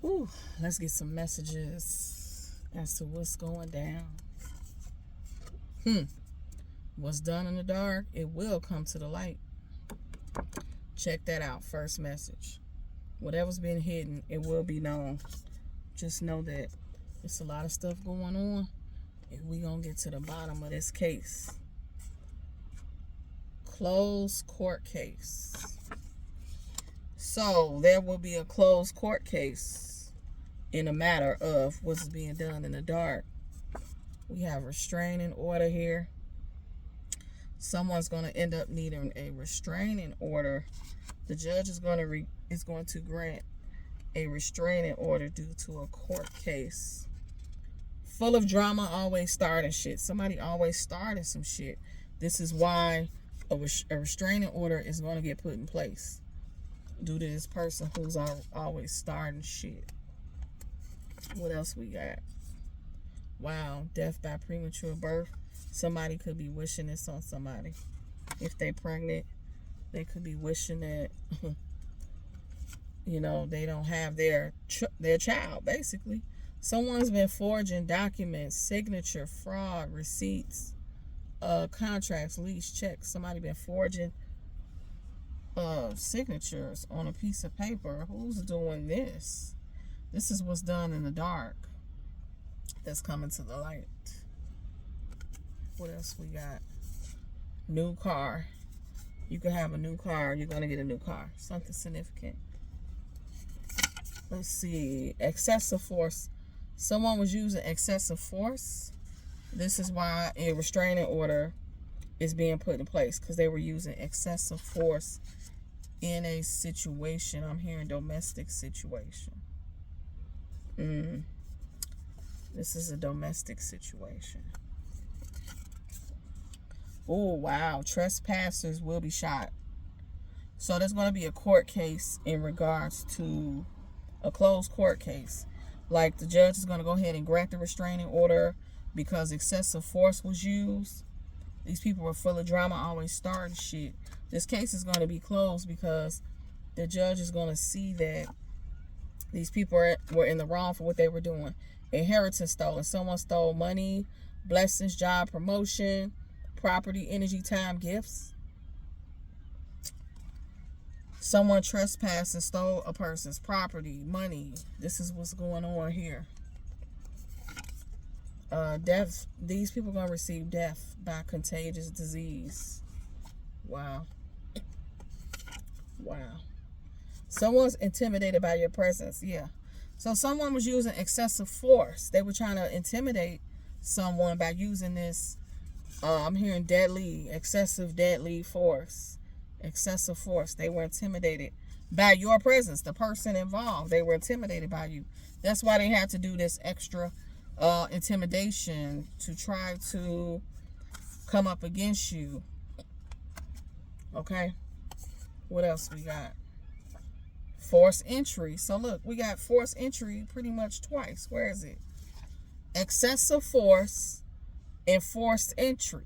Whew, let's get some messages as to what's going down. What's done in the dark, it will come to the light. Check that out. First message. Whatever's been hidden, it will be known. Just know that it's a lot of stuff going on, and we're going to get to the bottom of this case. Closed court case. So there will be a closed court case in a matter of what's being done in the dark. We have restraining order here. Someone's going to end up needing a restraining order. The judge is going to grant a restraining order due to a court case. Full of drama, always starting shit. Somebody always started some shit. This is why a restraining order is going to get put in place due to this person who's always starting shit. What else we got? Wow, death by premature birth. Somebody could be wishing this on somebody. If they're pregnant, they could be wishing that, they don't have their child, basically. Someone's been forging documents, signature, fraud, receipts, contracts, lease, checks. Somebody been forging signatures on a piece of paper. Who's doing this? This is what's done in the dark that's coming to the light. What else we got? New car. You can have a new car. You're going to get a new car. Something significant. Let's see. Excessive force. Someone was using excessive force. This is why a restraining order is being put in place, because they were using excessive force in a situation. I'm hearing domestic situation. This is a domestic situation. Oh, wow. Trespassers will be shot. So there's going to be a court case in regards to a closed court case. Like the judge is going to go ahead and grant the restraining order because excessive force was used. These people were full of drama, always starting shit. This case is going to be closed because the judge is going to see that these people were in the wrong for what they were doing. Inheritance stolen. Someone stole money, blessings, job, promotion, property, energy, time, gifts. Someone trespassed and stole a person's property, money. This is what's going on here. Death. These people are going to receive death by contagious disease. Wow. Wow. Someone's intimidated by your presence. Yeah. So someone was using excessive force. They were trying to intimidate someone by using this. I'm hearing excessive deadly force. Excessive force. They were intimidated by your presence. The person involved, they were intimidated by you. That's why they had to do this extra intimidation to try to come up against you. Okay. What else we got? Forced entry. So look, we got forced entry pretty much twice. Where is it? Excessive force and forced entry.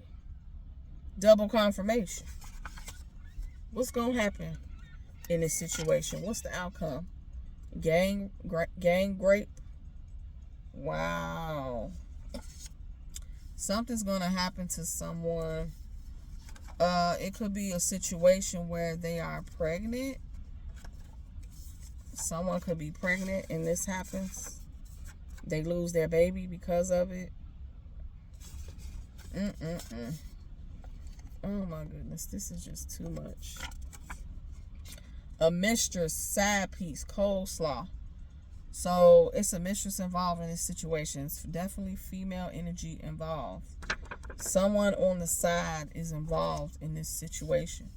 Double confirmation. What's going to happen in this situation? What's the outcome? Gang rape. Wow. Something's going to happen to someone. It could be a situation where they are pregnant. Someone could be pregnant and this happens. They lose their baby because of it. Oh my goodness, this is just too much. A mistress, side piece, coleslaw. So it's a mistress involved in this situation. It's definitely female energy involved. Someone on the side is involved in this situation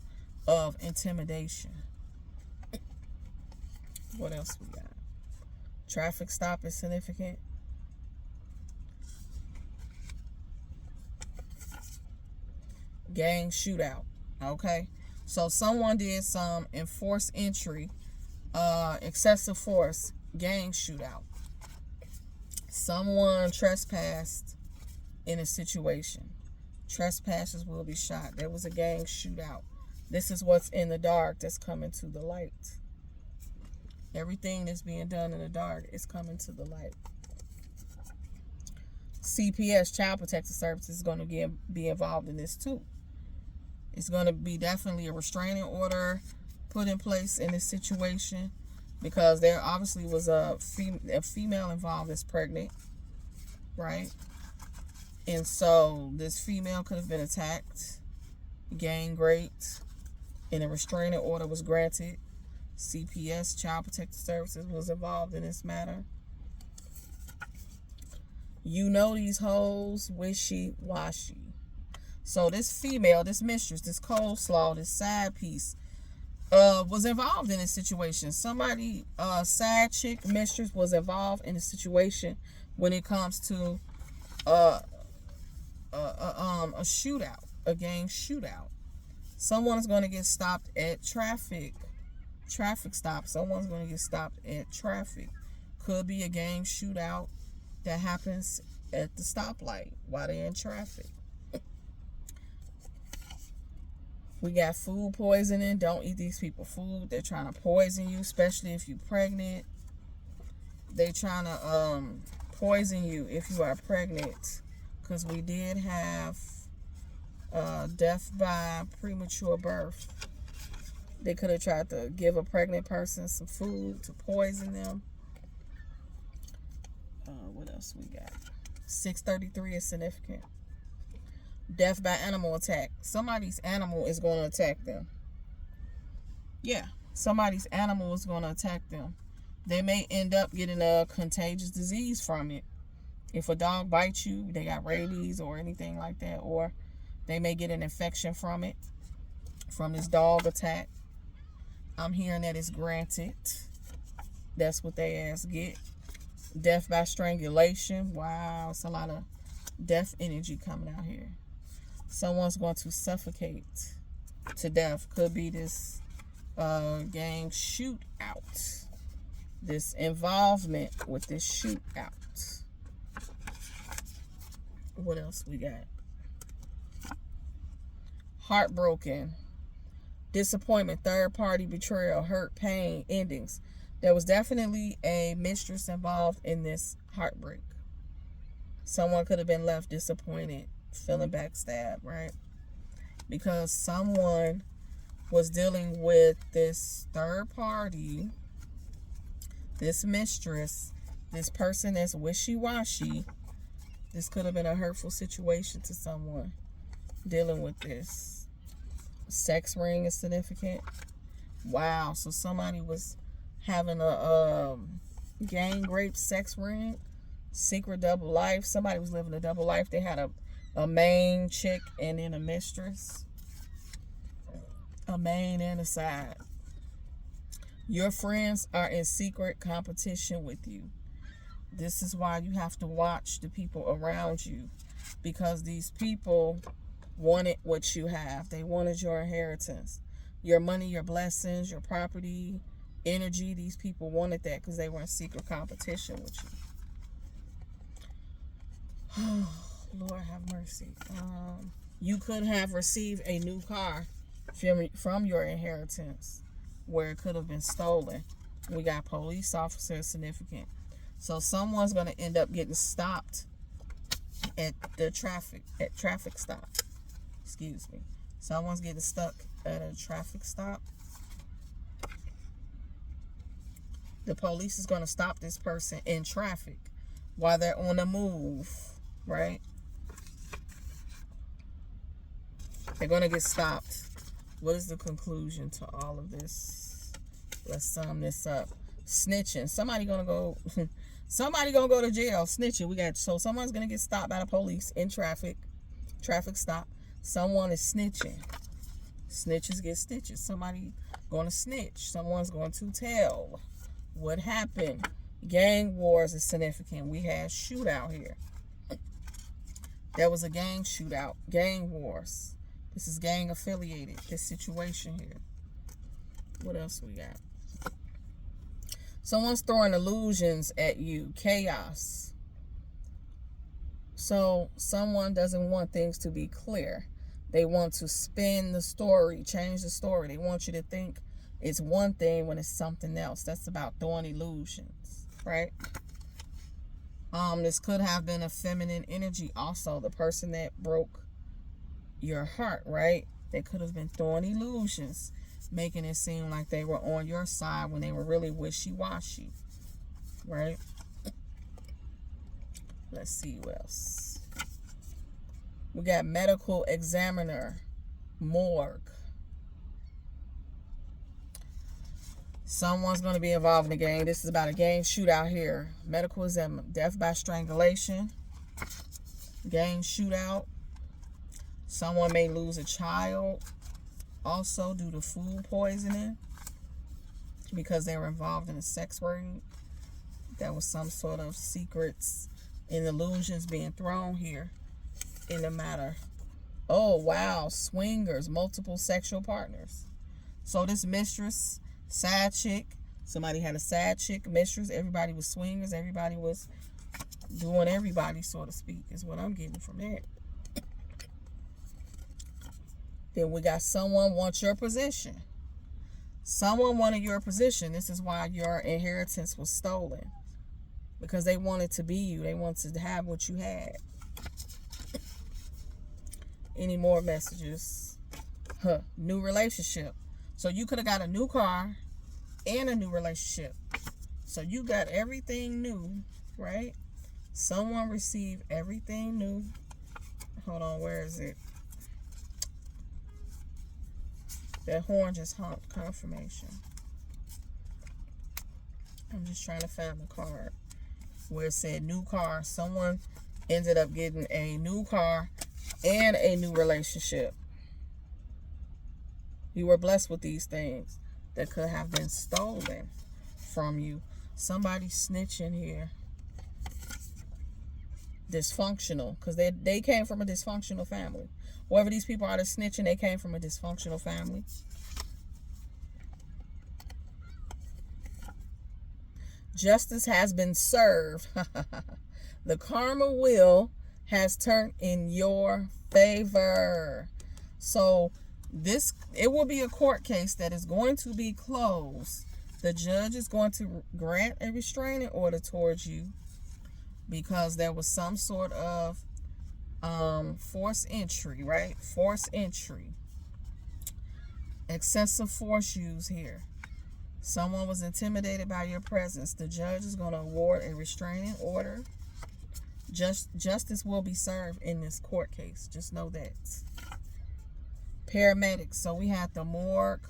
of intimidation. What else we got? Traffic stop is significant. Gang shootout. Okay. So someone did some enforced entry, excessive force, gang shootout. Someone trespassed in a situation. Trespassers will be shot. There was a gang shootout. This is what's in the dark that's coming to the light. Everything that's being done in the dark is coming to the light. CPS, Child Protective Services, is going to be involved in this too. It's going to be definitely a restraining order put in place in this situation, because there obviously was a female involved that's pregnant, right? And so this female could have been attacked, gang raped, and a restraining order was granted. CPS, Child Protective Services, was involved in this matter. These hoes wishy-washy. So this female, this mistress, this coleslaw, this side piece, was involved in this situation. Somebody, side chick, mistress, was involved in the situation when it comes to a shootout, a gang shootout. Someone's going to get stopped at traffic stop. Someone's going to get stopped at traffic. Could be a gang shootout that happens at the stoplight while they're in traffic. We got food poisoning. Don't eat these people food. They're trying to poison you, especially if you're pregnant. They're trying to poison you if you are pregnant, because we did have death by premature birth. They could have tried to give a pregnant person some food to poison them. What else we got? 633 is significant. Death by animal attack. Somebody's animal is going to attack them. Yeah, somebody's animal is going to attack them. They may end up getting a contagious disease from it. If a dog bites you, they got rabies or anything like that, or they may get an infection from it, from this dog attack. I'm hearing that it's granted. That's what they ass get. Death by strangulation. Wow, it's a lot of death energy coming out here. Someone's going to suffocate to death. Could be this gang shootout. This involvement with this shootout. What else we got? Heartbroken. Disappointment, third party betrayal, hurt, pain, endings. There was definitely a mistress involved in this heartbreak. Someone could have been left disappointed, feeling backstabbed, right? Because someone was dealing with this third party, this mistress, this person that's wishy-washy. This could have been a hurtful situation to someone dealing with this. Sex ring is significant. Wow, so somebody was having a gang rape sex ring, secret double life. Somebody was living a double life. They had a main chick and then a mistress, a main and a side. Your friends are in secret competition with you. This is why you have to watch the people around you, because these people wanted what you have. They wanted your inheritance, your money, your blessings, your property, energy. These people wanted that because they were in secret competition with you. Oh, Lord have mercy. You could have received a new car from your inheritance where it could have been stolen. We got police officers significant. So someone's going to end up getting stopped at the traffic stop. Excuse me. Someone's getting stuck at a traffic stop. The police is going to stop this person in traffic while they're on the move, right? They're going to get stopped. What is the conclusion to all of this? Let's sum this up. Snitching. Somebody gonna go to jail. Snitching. So someone's gonna get stopped by the police in traffic stop. Someone is snitching. Snitches get stitches. Somebody gonna snitch. Someone's going to tell what happened. Gang wars is significant. We had shootout here. There was a gang shootout. Gang wars. This is gang affiliated, this situation here. What else we got? Someone's throwing illusions at you. Chaos. So someone doesn't want things to be clear. They want to spin the story, change the story. They want you to think it's one thing when it's something else. That's about throwing illusions, right? This could have been a feminine energy also. The person that broke your heart, right? They could have been throwing illusions, making it seem like they were on your side when they were really wishy-washy, right? Let's see what else. We got medical examiner, morgue. Someone's going to be involved in the game. This is about a gang shootout here. Medical examiner, death by strangulation, gang shootout. Someone may lose a child also due to food poisoning because they were involved in a sex ring. There was some sort of secrets and illusions being thrown here in the matter. Oh, wow. Swingers, multiple sexual partners. So this mistress, side chick, somebody had a side chick, mistress, everybody was swingers, everybody was doing everybody, so to speak, is what I'm getting from that. Then we got someone wants your position. Someone wanted your position. This is why your inheritance was stolen. Because they wanted to be you. They wanted to have what you had. Any more messages? New relationship. So you could have got a new car and a new relationship. So you got everything new, right? Someone received everything new. Hold on, where is it? That horn just honked. Confirmation. I'm just trying to find the card where it said new car. Someone ended up getting a new car and a new relationship. You were blessed with these things that could have been stolen from you. Somebody snitching here. Dysfunctional, because they came from a dysfunctional family. Whoever these people are that snitching, they came from a dysfunctional family. Justice has been served. The karma wheel has turned in your favor. So it will be a court case that is going to be closed. The judge is going to grant a restraining order towards you because there was some sort of forced entry, right? Forced entry. Excessive force used here. Someone was intimidated by your presence. The judge is going to award a restraining order. Justice will be served in this court case. Just know that. Paramedics. So we had the morgue,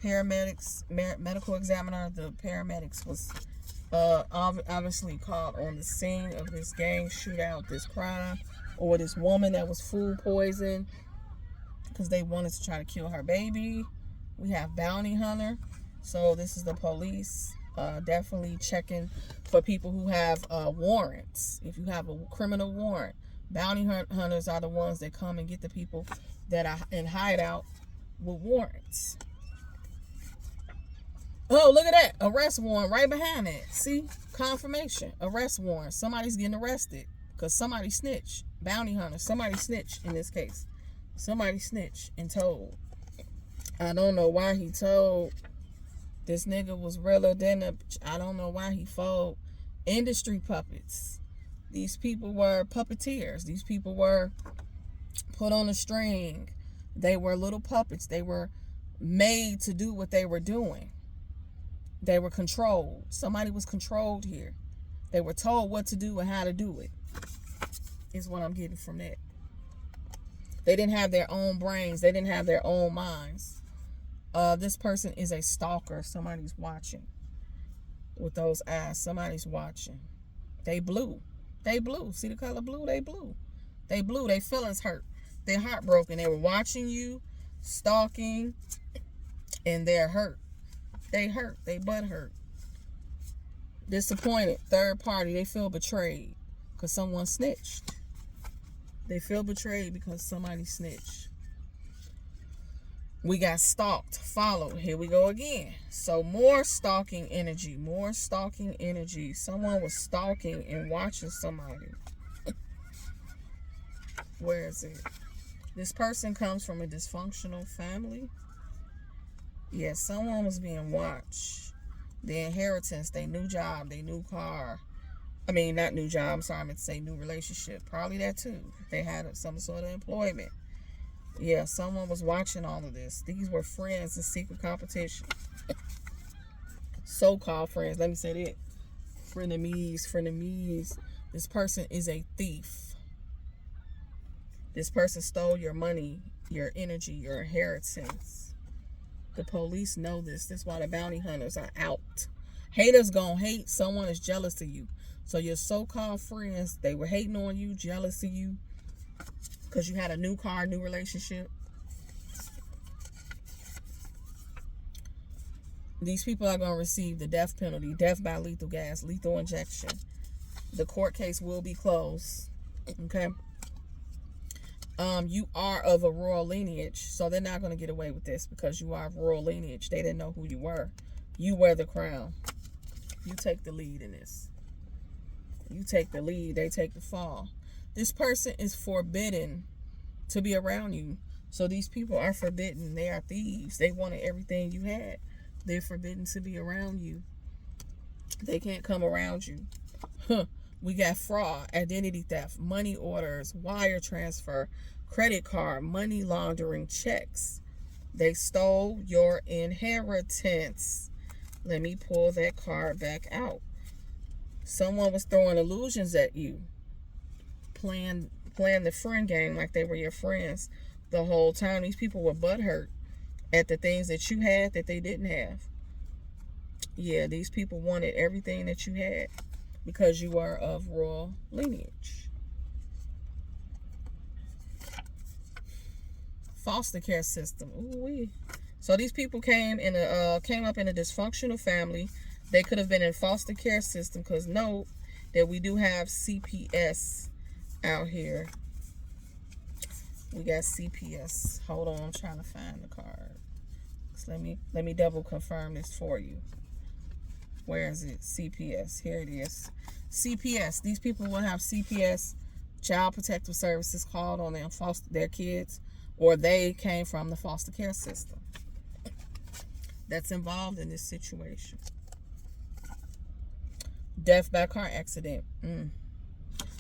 paramedics, medical examiner. The paramedics was obviously called on the scene of this gang shootout, this crime, or this woman that was food poisoned because they wanted to try to kill her baby. We have bounty hunter. So this is the police definitely checking for people who have warrants. If you have a criminal warrant, bounty hunters are the ones that come and get the people that are in hideout with warrants. Oh, look at that. Arrest warrant right behind that. See? Confirmation. Arrest warrant. Somebody's getting arrested because somebody snitched. Bounty hunter. Somebody snitched in this case. Somebody snitched and told. I don't know why he told. This nigga was realer than I don't know why he folded. Industry puppets. These people were puppeteers. These people were put on a string. They were little puppets. They were made to do what they were doing. They were controlled. Somebody was controlled here. They were told what to do and how to do it. Is what I'm getting from that. They didn't have their own brains. They didn't have their own minds. This person is a stalker. Somebody's watching with those eyes. Somebody's watching. They blue. They blue. See the color blue? They blue. They blue. They feelings hurt. They're heartbroken. They were watching you, stalking, and they're hurt. They hurt. They butt hurt. Disappointed. Third party. They feel betrayed because someone snitched. They feel betrayed because somebody snitched. We got stalked, followed. Here we go again. So more stalking energy. More stalking energy. Someone was stalking and watching somebody. Where is it? This person comes from a dysfunctional family. Yeah, someone was being watched. Their inheritance, their new job, their new car. I mean, not new job. I'm sorry, I meant to say new relationship. Probably that too. They had some sort of employment. Yeah, someone was watching all of this. These were friends in secret competition. So-called friends. Let me say that. Frenemies. This person is a thief. This person stole your money, your energy, your inheritance. The police know this. That's why the bounty hunters are out. Haters gonna hate. Someone is jealous of you. So your so-called friends, they were hating on you, jealous of you, because you had a new car, new relationship. These people are going to receive the death penalty, death by lethal gas, lethal injection. The court case will be closed. Okay. You are of a royal lineage, so they're not going to get away with this because you are of royal lineage. They didn't know who you were. You wear the crown. You take the lead in this. You take the lead. They take the fall. This person is forbidden to be around you. So these people are forbidden. They are thieves. They wanted everything you had. They're forbidden to be around you. They can't come around you. We got fraud, identity theft, money orders, wire transfer, credit card, money laundering, checks. They stole your inheritance. Let me pull that card back out. Someone was throwing illusions at you. Playing the friend game like they were your friends the whole time. These people were butthurt at the things that you had that they didn't have. Yeah, these people wanted everything that you had because you are of royal lineage. Foster care system. Ooh-wee. So these people came up in a dysfunctional family. They could have been in foster care system because note that we do have CPS out here. We got CPS. Hold on, I'm trying to find the card. So let me double confirm this for you. Where is it? CPS. Here it is. CPS. These people will have CPS, Child Protective Services, called on them, their kids, or they came from the foster care system that's involved in this situation. Death by car accident.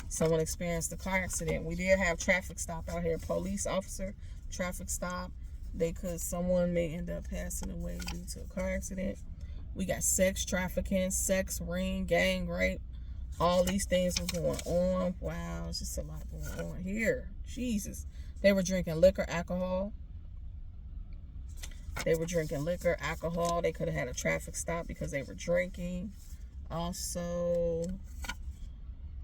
Someone experienced a car accident. We did have traffic stop out here. Police officer, traffic stop. Someone may end up passing away due to a car accident. We got sex trafficking, sex ring, gang rape. All these things were going on. Wow, it's just a lot going on here. Jesus. They were drinking liquor, alcohol. They could have had a traffic stop because they were drinking. Also,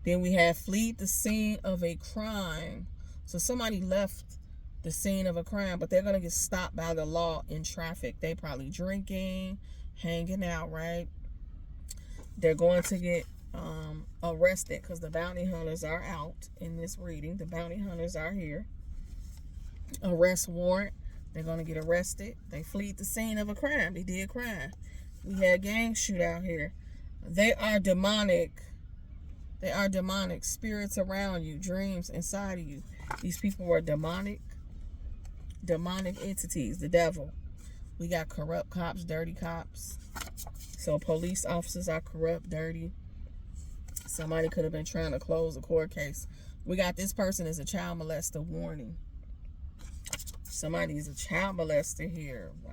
then we have flee the scene of a crime. So somebody left the scene of a crime, but they're going to get stopped by the law in traffic. They probably drinking, hanging out, right? They're going to get arrested because the bounty hunters are out in this reading. The bounty hunters are here. Arrest warrant. They're going to get arrested. They fleed the scene of a crime. They did crime. We had gang shootout here. They are demonic. They are demonic. Spirits around you. Dreams inside of you. These people were demonic. Demonic entities. The devil. We got corrupt cops, dirty cops. So police officers are corrupt, dirty. Somebody could have been trying to close a court case. We got this person is a child molester. Warning. Somebody is a child molester here. Wow.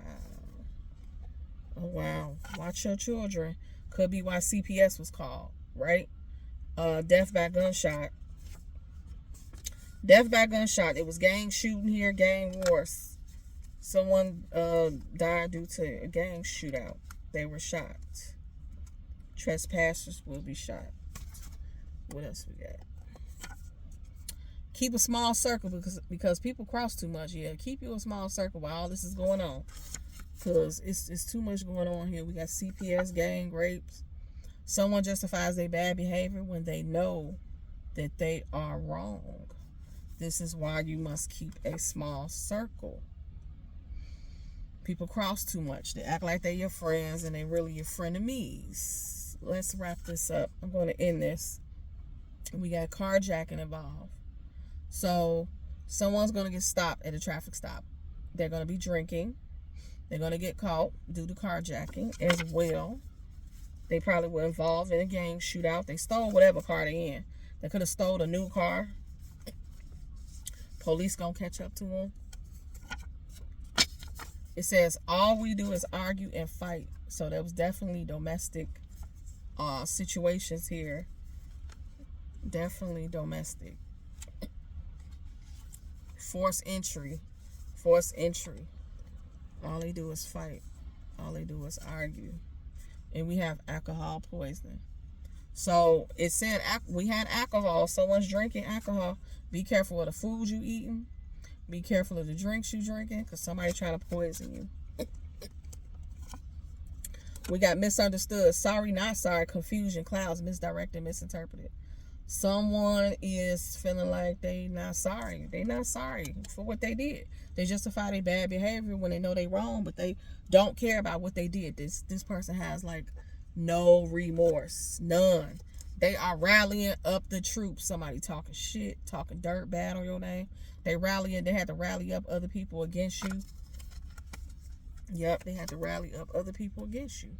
Oh, wow. Watch your children. Could be why CPS was called, right? Death by gunshot. Death by gunshot. It was gang shooting here, gang wars. Someone died due to a gang shootout. They were shot. Trespassers will be shot. What else we got? Keep a small circle because people cross too much. Yeah, keep you a small circle while all this is going on. Because it's too much going on here. We got CPS, gang rapes. Someone justifies their bad behavior when they know that they are wrong. This is why you must keep a small circle. People cross too much. They act like they're your friends and they really your frenemies. Let's wrap this up. I'm going to end this. We got carjacking involved. So someone's going to get stopped at a traffic stop. They're going to be drinking. They're going to get caught due to carjacking as well. They probably were involved in a gang shootout. They stole whatever car they in. They could have stole a new car. Police going to catch up to them. It says, all we do is argue and fight. So there was definitely domestic situations here. Definitely domestic. Forced entry. Forced entry. All they do is fight. All they do is argue. And we have alcohol poisoning. So it said we had alcohol. Someone's drinking alcohol. Be careful of the food you eating. Be careful of the drinks you drinking, because somebody's trying to poison you. We got misunderstood. Sorry, not sorry. Confusion, clouds, misdirected, misinterpreted. Someone is feeling like they not sorry. They not sorry for what they did. They justify their bad behavior when they know they wrong, but they don't care about what they did. This person has like no remorse. None. They are rallying up the troops. Somebody talking shit, talking dirt, bad on your name. They rallying. They had to rally up other people against you. Yep, they had to rally up other people against you.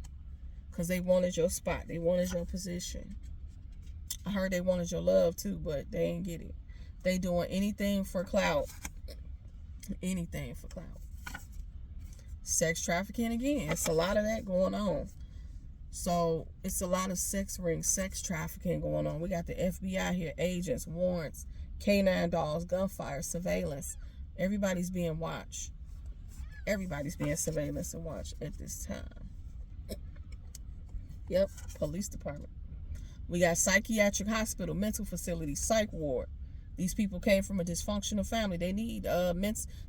Because they wanted your spot. They wanted your position. I heard they wanted your love too, but they ain't get it. They doing anything for clout. Anything for clout. Sex trafficking again. It's a lot of that going on. So it's a lot of sex rings, sex trafficking going on. We got the FBI here, agents, warrants, K9 dogs, gunfire, surveillance. Everybody's being watched. Everybody's being surveillance and watched at this time. Yep, police department. We got psychiatric hospital, mental facility, psych ward. These people came from a dysfunctional family. They need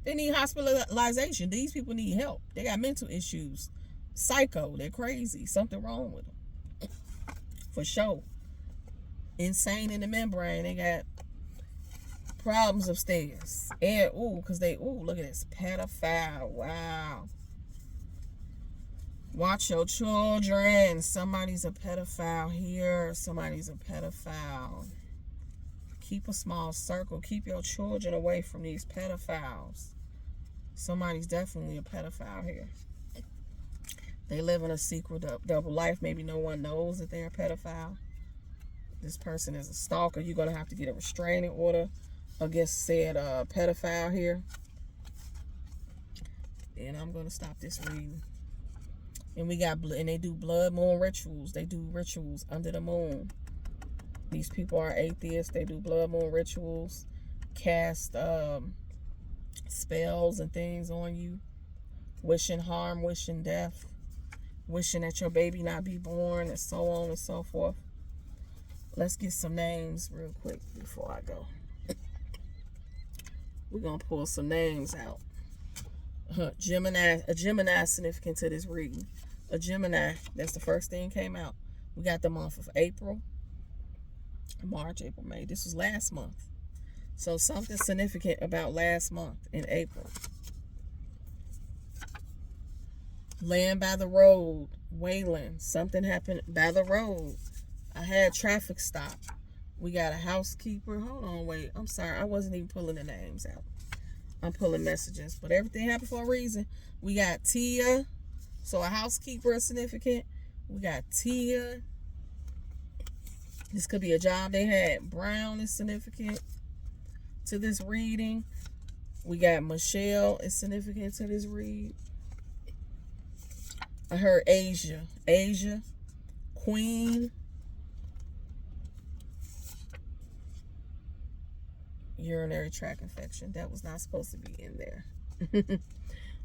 they need hospitalization. These people need help. They got mental issues. Psycho. They're crazy. Something wrong with them. For sure. Insane in the membrane. They got problems upstairs. And, because look at this. Pedophile. Wow. Watch your children. Somebody's a pedophile here. Somebody's a pedophile. Keep a small circle. Keep your children away from these pedophiles. Somebody's definitely a pedophile here. They live in a secret double life. Maybe no one knows that they're a pedophile. This person is a stalker. You're going to have to get a restraining order against said pedophile here. And I'm going to stop this reading. And we got, and they do blood moon rituals. They do rituals under the moon. These people are atheists. They do blood moon rituals. Cast spells and things on you. Wishing harm, wishing death. Wishing that your baby not be born, and so on and so forth. Let's get some names real quick before I go. We're going to pull some names out. A Gemini significant to this reading. A Gemini, that's the first thing came out. We got the month of April, March, April, May. This was last month. So something significant about last month in April. Land by the road, Wayland. Something happened by the road. I had traffic stop. We got a housekeeper. Hold on, wait. I'm sorry. I wasn't even pulling the names out. I'm pulling messages. But everything happened for a reason. We got Tia. So a housekeeper is significant. We got Tia. This could be a job they had. Brown is significant to this reading. We got Michelle is significant to this read. I heard Asia. Asia. Queen. Urinary tract infection. That was not supposed to be in there.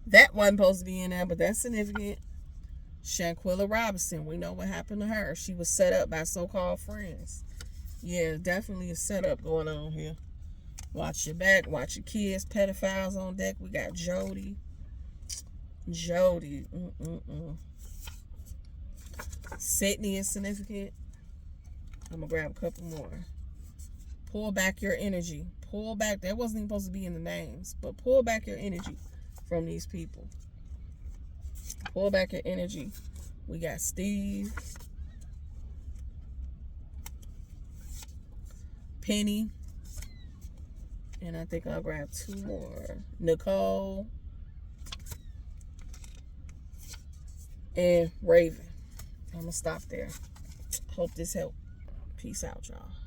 That wasn't supposed to be in there, but that's significant. Shanquilla Robinson. We know what happened to her. She was set up by so-called friends. Yeah, definitely a setup going on here. Watch your back. Watch your kids. Pedophiles on deck. We got Jody. Jody. Sydney is significant. I'm going to grab a couple more. Pull back your energy. Pull back. That wasn't even supposed to be in the names. But pull back your energy from these people. Pull back your energy. We got Steve. Penny. And I think I'll grab two more. Nicole. and Raven. I'm going to stop there. Hope this helped. Peace out, y'all.